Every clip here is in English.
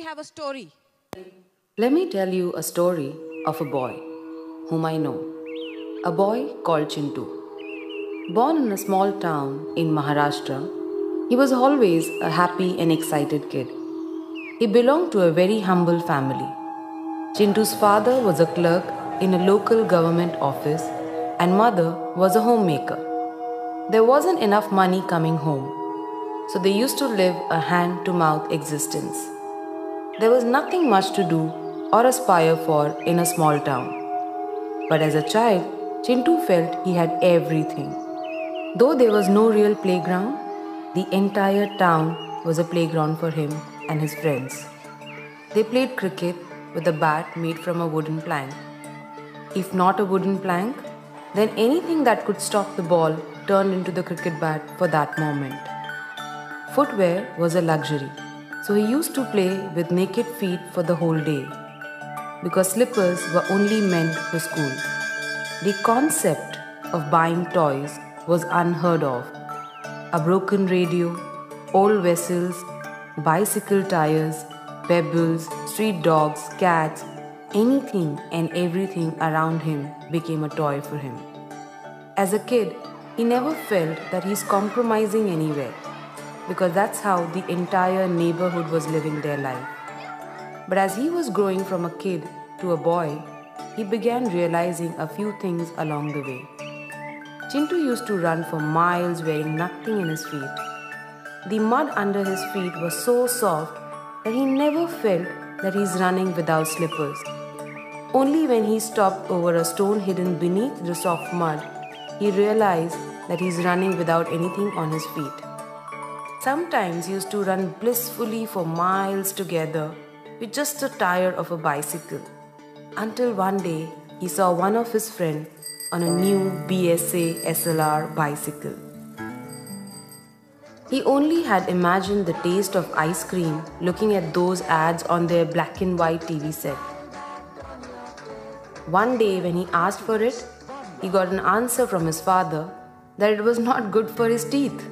we have a story. Let me tell you a story of a boy whom I know. A boy called Chintu. Born in a small town in Maharashtra, he was always a happy and excited kid. He belonged to a very humble family. Chintu's father was a clerk in a local government office and mother was a homemaker. There wasn't enough money coming home, so they used to live a hand to mouth existence. There was nothing much to do or aspire for in a small town. But as a child, Chintu felt he had everything. Though there was no real playground, the entire town was a playground for him and his friends. They played cricket with a bat made from a wooden plank. If not a wooden plank, then anything that could stop the ball turned into the cricket bat for that moment. Footwear was a luxury, so he used to play with naked feet for the whole day because slippers were only meant for school. The concept of buying toys was unheard of. A broken radio, old vessels, bicycle tires, pebbles, street dogs, cats, anything and everything around him became a toy for him. As a kid, he never felt that he's compromising anywhere because that's how the entire neighborhood was living their life. But as he was growing from a kid to a boy, he began realizing a few things along the way. Chintu used to run for miles wearing nothing in his feet. The mud under his feet was so soft that he never felt that he's running without slippers. Only when he stopped over a stone hidden beneath the soft mud, he realized that he's running without anything on his feet. Sometimes he used to run blissfully for miles together with just a tire of a bicycle. Until one day, he saw one of his friends on a new BSA SLR bicycle. He only had imagined the taste of ice cream looking at those ads on their black and white TV set. One day when he asked for it, he got an answer from his father that it was not good for his teeth.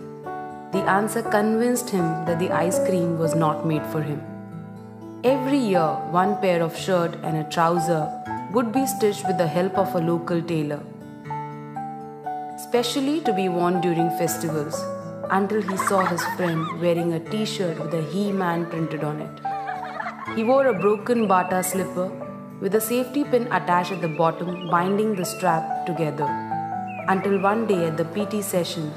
The answer convinced him that the ice cream was not made for him. Every year, one pair of shirt and a trouser would be stitched with the help of a local tailor, specially to be worn during festivals, until he saw his friend wearing a t-shirt with a He-Man printed on it. He wore a broken Bata slipper with a safety pin attached at the bottom binding the strap together, until one day at the PT session,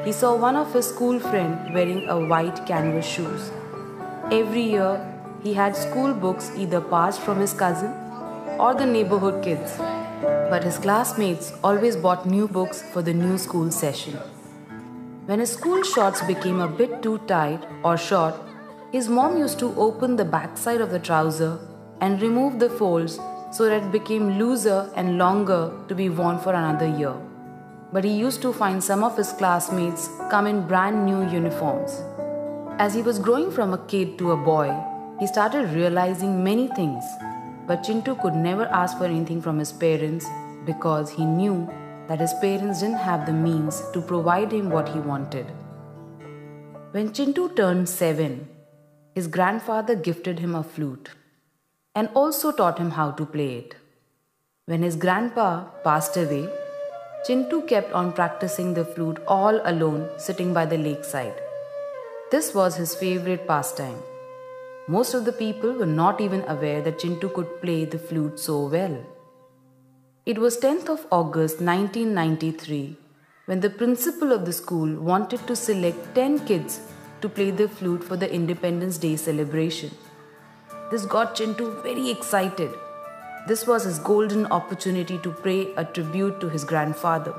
he saw one of his school friends wearing a white canvas shoes. Every year, he had school books either passed from his cousin or the neighborhood kids, but his classmates always bought new books for the new school session. When his school shorts became a bit too tight or short, his mom used to open the backside of the trouser and remove the folds so that it became looser and longer to be worn for another year. But he used to find some of his classmates come in brand new uniforms. As he was growing from a kid to a boy, he started realizing many things, but Chintu could never ask for anything from his parents because he knew that his parents didn't have the means to provide him what he wanted. When Chintu turned 7, his grandfather gifted him a flute and also taught him how to play it. When his grandpa passed away, Chintu kept on practicing the flute all alone sitting by the lakeside. This was his favorite pastime. Most of the people were not even aware that Chintu could play the flute so well. It was 10th of August 1993 when the principal of the school wanted to select 10 kids to play the flute for the Independence Day celebration. This got Chintu very excited. This was his golden opportunity to pay a tribute to his grandfather.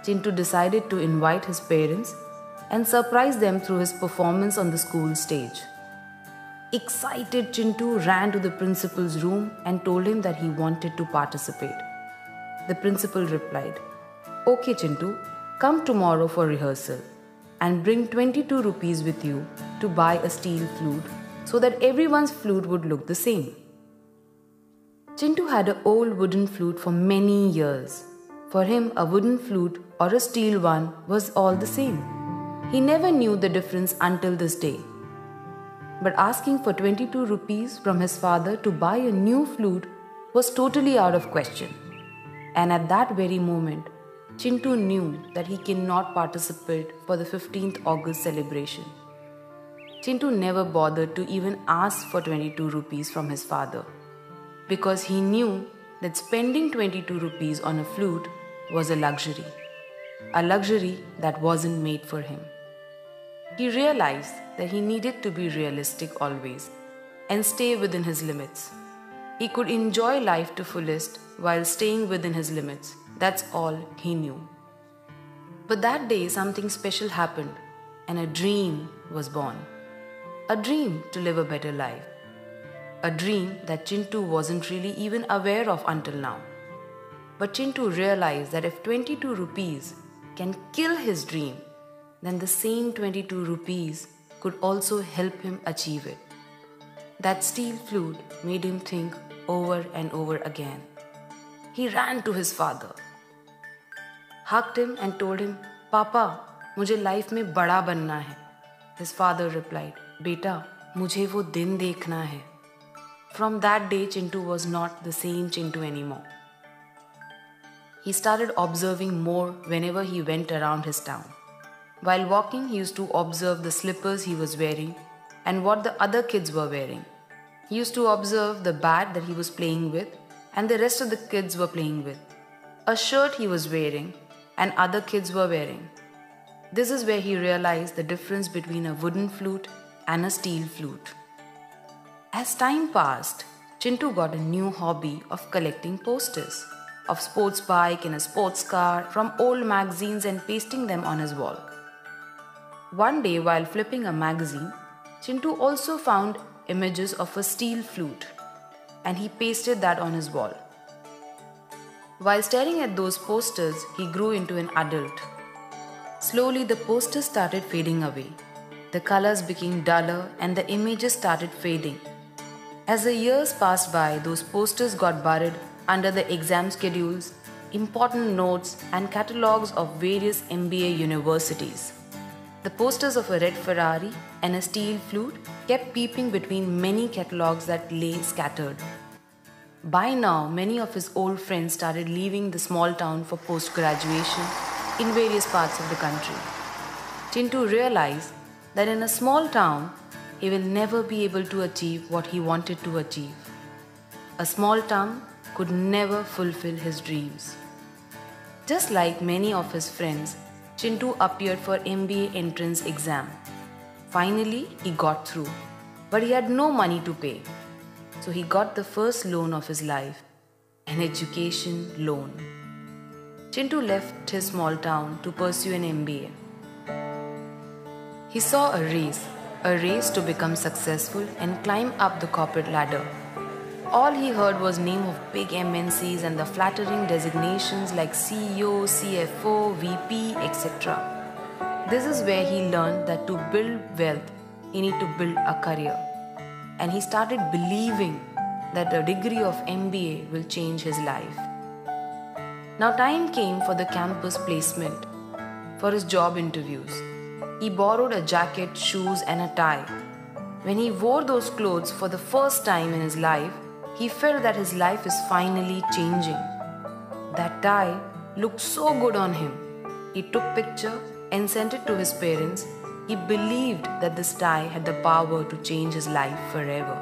Chintu decided to invite his parents and surprise them through his performance on the school stage. Excited, Chintu ran to the principal's room and told him that he wanted to participate. The principal replied, "Okay, Chintu, come tomorrow for rehearsal and bring 22 rupees with you to buy a steel flute so that everyone's flute would look the same." Chintu had an old wooden flute for many years. For him, a wooden flute or a steel one was all the same. He never knew the difference until this day. But asking for 22 rupees from his father to buy a new flute was totally out of question. And at that very moment, Chintu knew that he cannot participate for the 15th August celebration. Chintu never bothered to even ask for 22 rupees from his father because he knew that spending 22 rupees on a flute was a luxury that wasn't made for him. He realized that he needed to be realistic always and stay within his limits. He could enjoy life to fullest while staying within his limits. That's all he knew. But that day something special happened and a dream was born. A dream to live a better life. A dream that Chintu wasn't really even aware of until now. But Chintu realized that if 22 rupees can kill his dream, then the same 22 rupees could also help him achieve it. That steel flute made him think over and over again. He ran to his father, hugged him and told him, "Papa, मुझे life में बड़ा बनना है." His father replied, "Beta, मुझे वो दिन देखना है." From that day, Chintu was not the same Chintu anymore. He started observing more whenever he went around his town. While walking, he used to observe the slippers he was wearing and what the other kids were wearing. He used to observe the bat that he was playing with and the rest of the kids were playing with, a shirt he was wearing and other kids were wearing. This is where he realized the difference between a wooden flute and a steel flute. As time passed, Chintu got a new hobby of collecting posters of sports bike and a sports car from old magazines and pasting them on his wall. One day while flipping a magazine, Chintu also found images of a steel flute and he pasted that on his wall. While staring at those posters, he grew into an adult. Slowly the posters started fading away. The colors became duller and the images started fading. As the years passed by, those posters got buried under the exam schedules, important notes, and catalogues of various MBA universities. The posters of a red Ferrari and a steel flute kept peeping between many catalogues that lay scattered. By now, many of his old friends started leaving the small town for post-graduation in various parts of the country. Chintu realized that in a small town, he will never be able to achieve what he wanted to achieve. A small town could never fulfill his dreams. Just like many of his friends, Chintu appeared for MBA entrance exam. Finally, he got through, but he had no money to pay. So he got the first loan of his life, an education loan. Chintu left his small town to pursue an MBA. He saw a race to become successful and climb up the corporate ladder. All he heard was name of big MNCs and the flattering designations like CEO, CFO, VP, etc. This is where he learned that to build wealth, you need to build a career. And he started believing that a degree of MBA will change his life. Now time came for the campus placement, for his job interviews. He borrowed a jacket, shoes and a tie. When he wore those clothes for the first time in his life, he felt that his life is finally changing. That tie looked so good on him. He took picture and sent it to his parents. He believed that this tie had the power to change his life forever.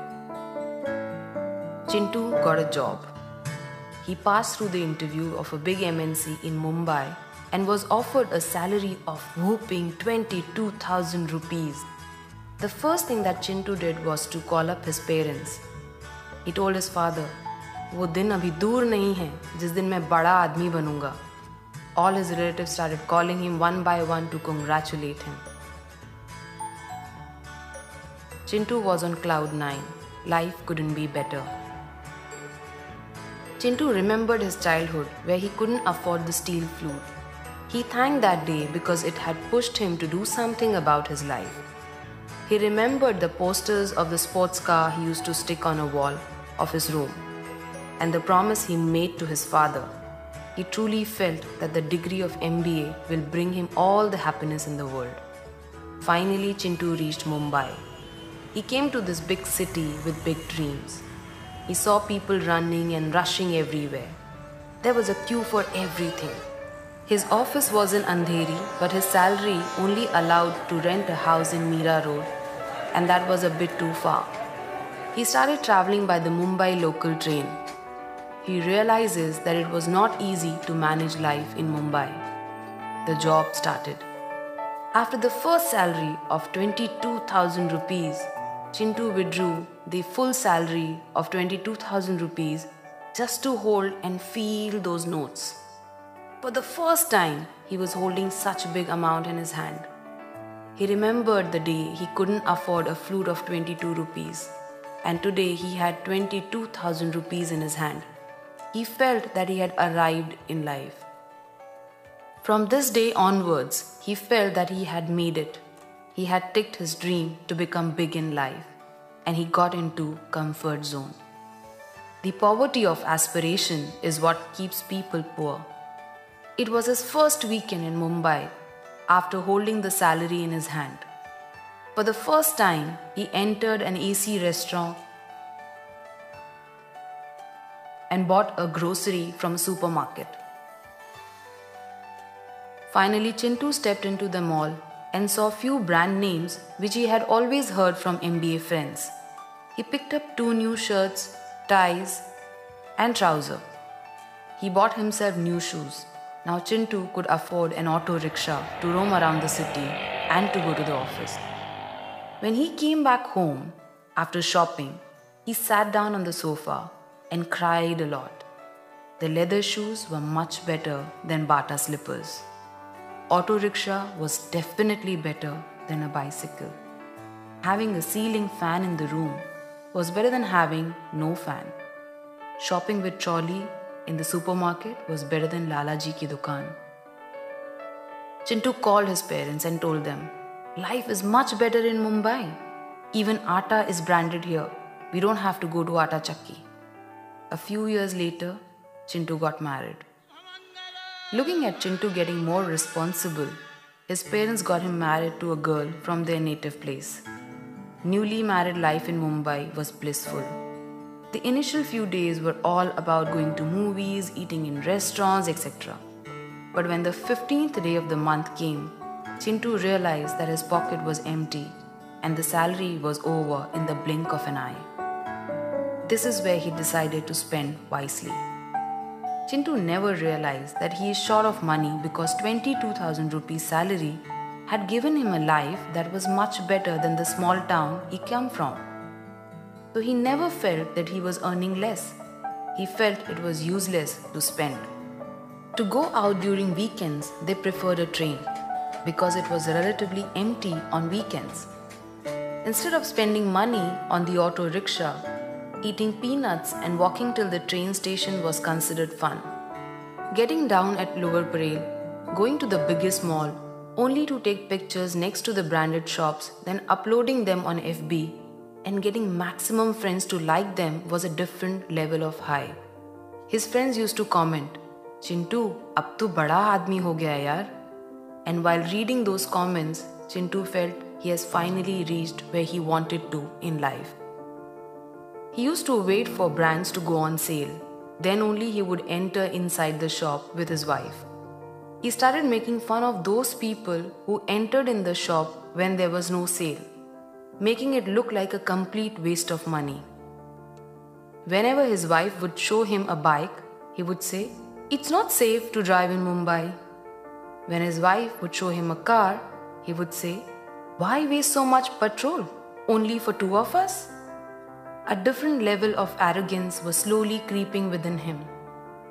Chintu got a job. He passed through the interview of a big MNC in Mumbai and was offered a salary of whopping 22,000 rupees. The first thing that Chintu did was to call up his parents. He told his father, "वो दिन अभी दूर नहीं है जिस दिन मैं बड़ा आदमी बनूंगा." All his relatives started calling him one by one to congratulate him. Chintu was on cloud 9. Life couldn't be better. Chintu remembered his childhood where he couldn't afford the steel flute. He thanked that day because it had pushed him to do something about his life. He remembered the posters of the sports car he used to stick on a wall of his room and the promise he made to his father. He truly felt that the degree of MBA will bring him all the happiness in the world. Finally, Chintu reached Mumbai. He came to this big city with big dreams. He saw people running and rushing everywhere. There was a queue for everything. His office was in Andheri, but his salary only allowed to rent a house in Mira Road, and that was a bit too far. He started traveling by the Mumbai local train. He realizes that it was not easy to manage life in Mumbai. The job started. After the first salary of 22,000 rupees, Chintu withdrew the full salary of 22,000 rupees just to hold and feel those notes. For the first time, he was holding such a big amount in his hand. He remembered the day he couldn't afford a flute of 22 rupees, and today he had 22,000 rupees in his hand. He felt that he had arrived in life. From this day onwards, he felt that he had made it. He had ticked his dream to become big in life, and he got into comfort zone. The poverty of aspiration is what keeps people poor. It was his first weekend in Mumbai after holding the salary in his hand. For the first time, he entered an AC restaurant and bought a grocery from a supermarket. Finally, Chintu stepped into the mall and saw few brand names which he had always heard from MBA friends. He picked up 2 new shirts, ties, and trousers. He bought himself new shoes. Now Chintu could afford an auto rickshaw to roam around the city and to go to the office. When he came back home after shopping, he sat down on the sofa and cried a lot. The leather shoes were much better than Bata slippers. Auto rickshaw was definitely better than a bicycle. Having a ceiling fan in the room was better than having no fan. Shopping with trolley in the supermarket was better than Lalaji ki dukaan. Chintu called his parents and told them, life is much better in Mumbai. Even atta is branded here. We don't have to go to Atta Chakki. A few years later, Chintu got married. Looking at Chintu getting more responsible, his parents got him married to a girl from their native place. Newly married life in Mumbai was blissful. The initial few days were all about going to movies, eating in restaurants, etc. But when the 15th day of the month came, Chintu realized that his pocket was empty and the salary was over in the blink of an eye. This is where he decided to spend wisely. Chintu never realized that he is short of money because 22,000 rupees salary had given him a life that was much better than the small town he came from. So he never felt that he was earning less. He felt it was useless to spend. To go out during weekends, they preferred a train because it was relatively empty on weekends. Instead of spending money on the auto rickshaw, eating peanuts and walking till the train station was considered fun. Getting down at Lower Parel, going to the biggest mall, only to take pictures next to the branded shops, then uploading them on FB, and getting maximum friends to like them was a different level of high. His friends used to comment, Chintu, ab to bada aadmi ho gaya yaar. And while reading those comments, Chintu felt he has finally reached where he wanted to in life. He used to wait for brands to go on sale. Then only he would enter inside the shop with his wife. He started making fun of those people who entered in the shop when there was no sale, making it look like a complete waste of money. Whenever his wife would show him a bike, he would say, "It's not safe to drive in Mumbai." When his wife would show him a car, he would say, "Why waste so much petrol? Only for 2 of us?" A different level of arrogance was slowly creeping within him.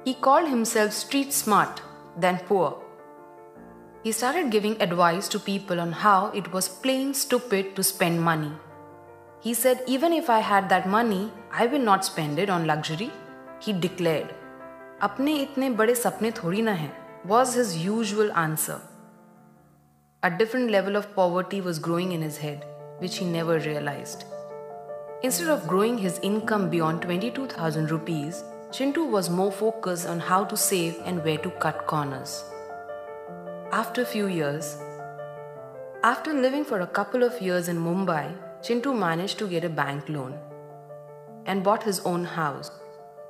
He called himself street smart than poor. He started giving advice to people on how it was plain stupid to spend money. He said, even if I had that money, I will not spend it on luxury. He declared. "Apne itne bade sapne thodi na hai," was his usual answer. A different level of poverty was growing in his head, which he never realized. Instead of growing his income beyond 22,000 rupees, Chintu was more focused on how to save and where to cut corners. After a few years, after living for a couple of years in Mumbai, Chintu managed to get a bank loan and bought his own house.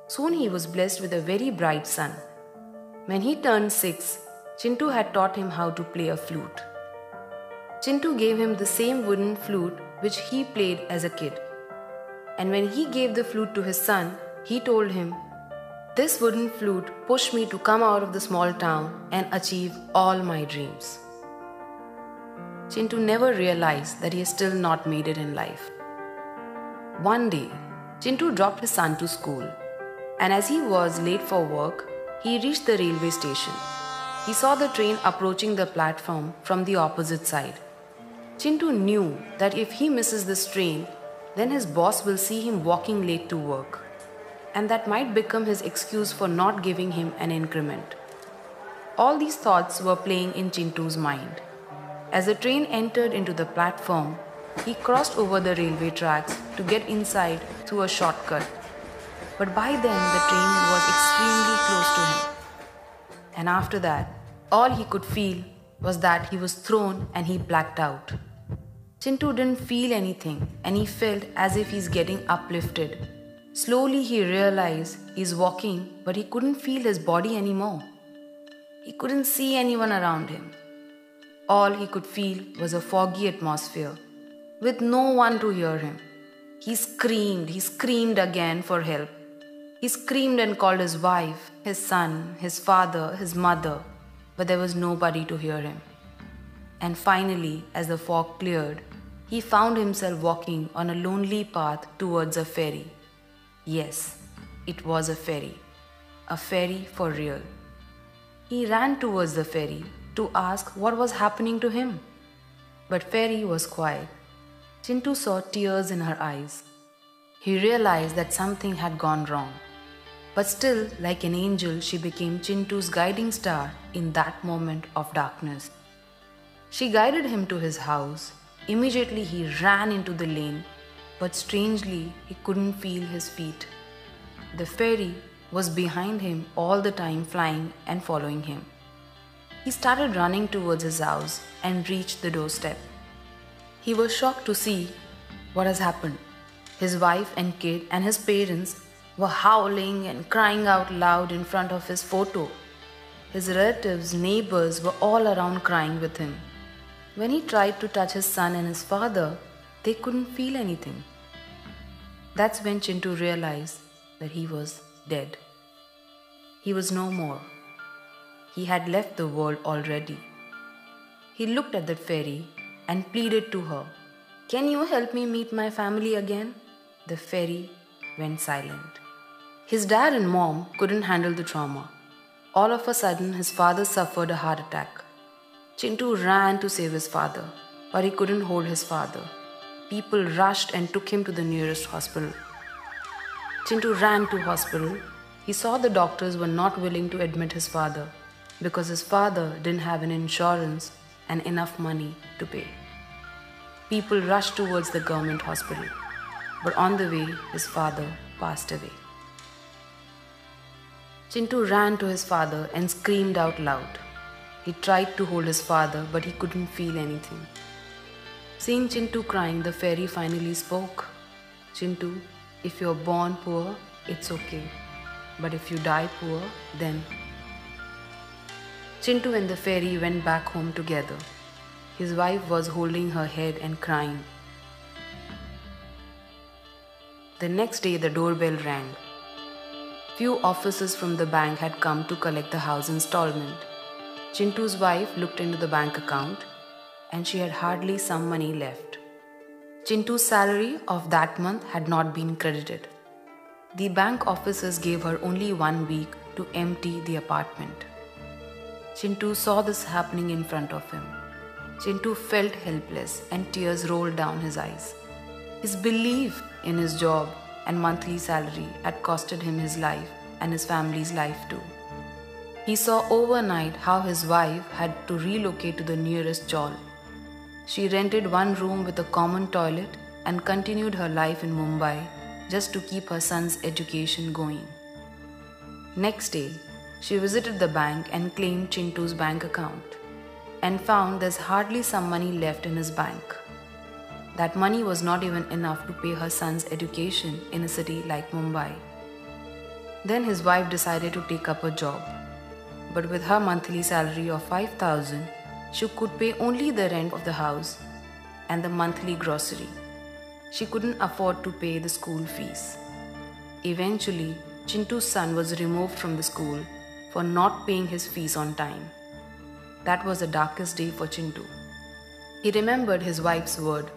Soon he was blessed with a very bright son. When he turned 6, Chintu had taught him how to play a flute. Chintu gave him the same wooden flute which he played as a kid. And when he gave the flute to his son, he told him, "This wooden flute pushed me to come out of the small town and achieve all my dreams." Chintu never realized that he has still not made it in life. One day, Chintu dropped his son to school, and as he was late for work, he reached the railway station. He saw the train approaching the platform from the opposite side. Chintu knew that if he misses this train, then his boss will see him walking late to work, and that might become his excuse for not giving him an increment. All these thoughts were playing in Chintu's mind. As the train entered into the platform, he crossed over the railway tracks to get inside through a shortcut. But by then the train was extremely close to him. And after that, all he could feel was that he was thrown and he blacked out. Chintu didn't feel anything and he felt as if he's getting uplifted. Slowly he realized he's walking, but he couldn't feel his body anymore. He couldn't see anyone around him. All he could feel was a foggy atmosphere, with no one to hear him. He screamed again for help. He screamed and called his wife, his son, his father, his mother, but there was nobody to hear him. And finally, as the fog cleared, he found himself walking on a lonely path towards a ferry. Yes, it was a ferry for real. He ran towards the ferry to ask what was happening to him. But ferry was quiet. Chintu saw tears in her eyes. He realized that something had gone wrong. But still, like an angel, she became Chintu's guiding star in that moment of darkness. She guided him to his house. Immediately he ran into the lane, but strangely he couldn't feel his feet. The ferry was behind him all the time, flying and following him. He started running towards his house and reached the doorstep. He was shocked to see what has happened. His wife and kid and his parents were howling and crying out loud in front of his photo. His relatives, neighbors were all around crying with him. When he tried to touch his son and his father, they couldn't feel anything. That's when Chintu realized that he was dead. He was no more. He had left the world already. He looked at that ferry and pleaded to her, "Can you help me meet my family again?" The ferry went silent. His dad and mom couldn't handle the trauma. All of a sudden, his father suffered a heart attack. Chintu ran to save his father, but he couldn't hold his father. People rushed and took him to the nearest hospital. Chintu ran to hospital. He saw the doctors were not willing to admit his father because his father didn't have an insurance and enough money to pay. People rushed towards the government hospital, but on the way, his father passed away. Chintu ran to his father and screamed out loud. He tried to hold his father, but he couldn't feel anything. Seeing Chintu crying, the fairy finally spoke. "Chintu, if you're born poor, it's okay. But if you die poor, then..." Chintu and the fairy went back home together. His wife was holding her head and crying. The next day, the doorbell rang. Few officers from the bank had come to collect the house installment. Chintu's wife looked into the bank account and she had hardly some money left. Chintu's salary of that month had not been credited. The bank officers gave her only 1 week to empty the apartment. Chintu saw this happening in front of him. Chintu felt helpless and tears rolled down his eyes. His belief in his job and monthly salary had costed him his life and his family's life too. He saw overnight how his wife had to relocate to the nearest chawl. She rented 1 room with a common toilet and continued her life in Mumbai just to keep her son's education going. Next day, she visited the bank and claimed Chintu's bank account and found there's hardly some money left in his bank. that money was not even enough to pay her son's education in a city like Mumbai. Then his wife decided to take up a job. But with her monthly salary of 5,000, she could pay only the rent of the house and the monthly grocery. She couldn't afford to pay the school fees. Eventually, Chintu's son was removed from the school for not paying his fees on time. That was the darkest day for Chintu. He remembered his wife's word,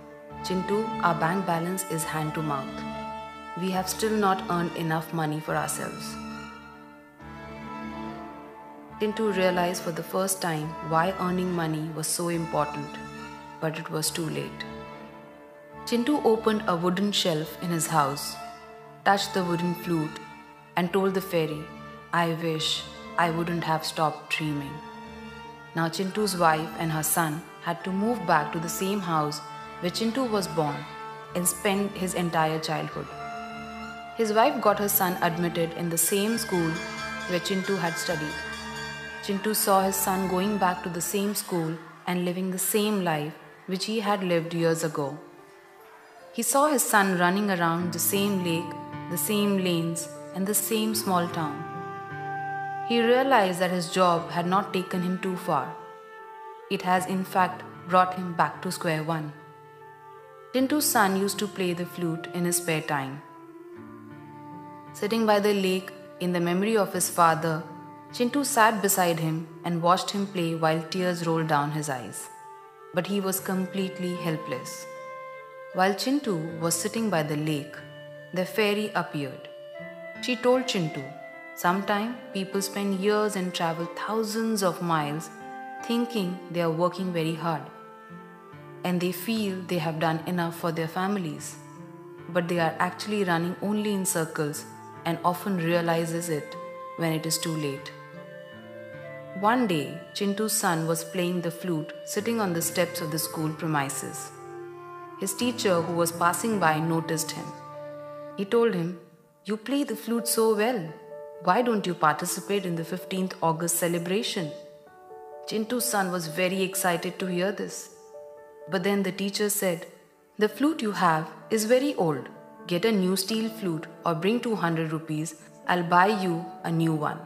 "Chintu, our bank balance is hand to mouth. We have still not earned enough money for ourselves." Chintu realized for the first time why earning money was so important, but it was too late. Chintu opened a wooden shelf in his house, touched the wooden flute, and told the fairy, "I wish I wouldn't have stopped dreaming." Now Chintu's wife and her son had to move back to the same house where Chintu was born and spend his entire childhood. His wife got her son admitted in the same school where Chintu had studied. Chintu saw his son going back to the same school and living the same life which he had lived years ago. He saw his son running around the same lake, the same lanes, and the same small town. He realized that his job had not taken him too far. It has in fact brought him back to square one. Chintu's son used to play the flute in his spare time. Sitting by the lake in the memory of his father, Chintu sat beside him and watched him play while tears rolled down his eyes. But he was completely helpless. While Chintu was sitting by the lake, the fairy appeared. She told Chintu, "Sometimes people spend years and travel thousands of miles thinking they are working very hard. And they feel they have done enough for their families. But they are actually running only in circles and often realizes it when it is too late." One day, Chintu's son was playing the flute sitting on the steps of the school premises. His teacher, who was passing by, noticed him. He told him, "You play the flute so well. Why don't you participate in the 15th August celebration?" Chintu's son was very excited to hear this. But then the teacher said, "The flute you have is very old. Get a new steel flute or bring 200 rupees. I'll buy you a new one."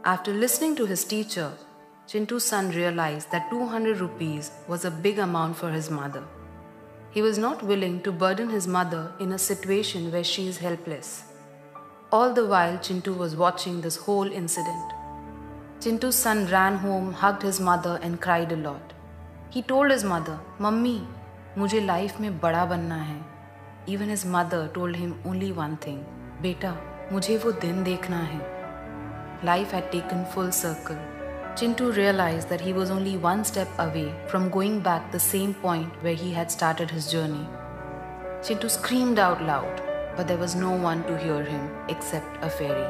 After listening to his teacher, Chintu's son realized that 200 rupees was a big amount for his mother. He was not willing to burden his mother in a situation where she is helpless. All the while, Chintu was watching this whole incident. Chintu's son ran home, hugged his mother and cried a lot. He told his mother, "Mummy, मुझे life में बड़ा बनना है." Even his mother told him only one thing, "बेटा, मुझे वो दिन देखना है." Life had taken full circle. Chintu realized that he was only one step away from going back the same point where he had started his journey. Chintu screamed out loud, but there was no one to hear him except a fairy.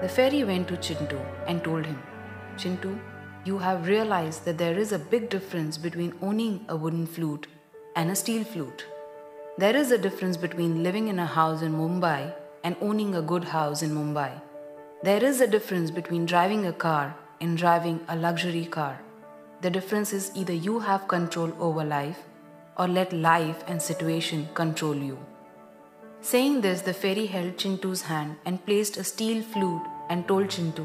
The fairy went to Chintu and told him, "Chintu, you have realized that there is a big difference between owning a wooden flute and a steel flute. There is a difference between living in a house in Mumbai and owning a good house in Mumbai. There is a difference between driving a car and driving a luxury car. The difference is either you have control over life or let life and situation control you." Saying this, the fairy held Chintu's hand and placed a steel flute and told Chintu,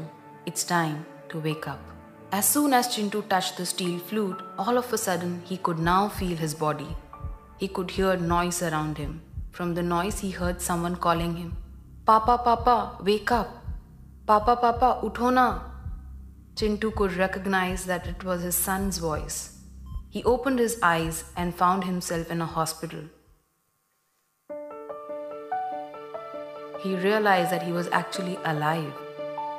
"It's time to wake up." As soon as Chintu touched the steel flute, all of a sudden he could now feel his body. He could hear noise around him. From the noise he heard someone calling him, "Papa, Papa, wake up! Papa, Papa, utho na!" Chintu could recognize that it was his son's voice. He opened his eyes and found himself in a hospital. He realized that he was actually alive.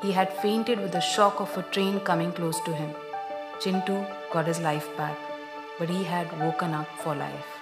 He had fainted with the shock of a train coming close to him. Chintu got his life back, but he had woken up for life.